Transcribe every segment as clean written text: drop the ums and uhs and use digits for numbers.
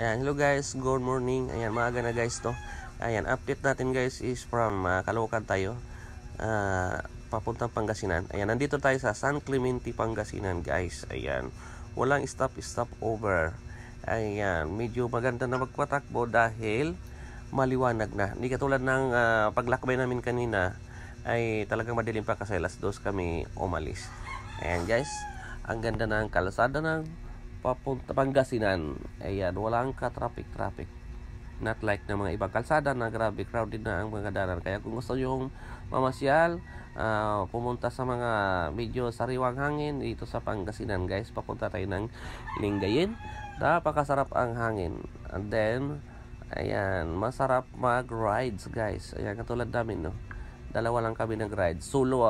Ayan, hello guys, good morning. Ayan, maaga na guys to. Ayan, update natin guys is from Caloocan tayo. Papuntang Pangasinan. Ayan, nandito tayo sa San Clemente, Pangasinan guys. Ayan, walang stop over. Ayan, medyo maganda na magpatakbo dahil maliwanag na. Hindi katulad ng paglakbay namin kanina ay talagang madilim pa kasi alas 2 kami umalis. Ayan guys, ang ganda ng kalsada ng papunta Pangasinan. Ayan, walang ka-traffic. Not like ng mga ibang kalsada na grabe crowded na ang mga daanan. Kaya kung gusto yung mamasyal, pumunta sa mga medyo sariwang hangin dito sa Pangasinan guys, papunta tayo ng Lingayen. Napakasarap ang hangin. And then, ayan, masarap mag-rides guys. Ayan, katulad namin, no? Dalawa lang kami nag-ride. Solo,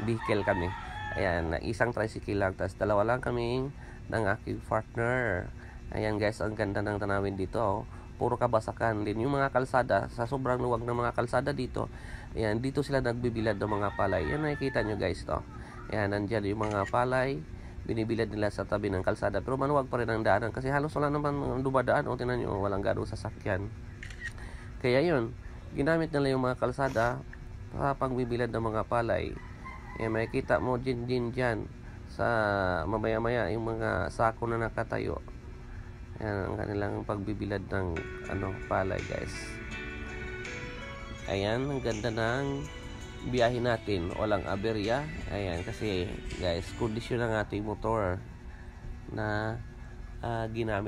vehicle kami. Ayan, isang tricycle lang. Tapos dalawa lang kami ng aking partner. Ayan guys, ang ganda ng tanawin dito. Puro kabasakan din. Yung mga kalsada, sa sobrang luwag ng mga kalsada dito, ayan, dito sila nagbibilad ng mga palay. Yan, nakikita nyo guys to. Ayan, nandyan yung mga palay. Binibilad nila sa tabi ng kalsada. Pero maluwag pa rin ang daanan. Kasi halos wala naman dumadaan. O, tinan nyo, walang ganong sasakyan. Kaya yun, ginamit nila yung mga kalsada sa pangbibilad ng mga palay. Ayan, makikita mo din dyan sa mamaya-maya yung mga sako na nakatayo. Ayan ang kanilang pagbibilad ng palay guys. Ayan, ang ganda ng biyahe natin. Walang aberya. Ayan, kasi guys, kondisyon ng ating motor na ginamit.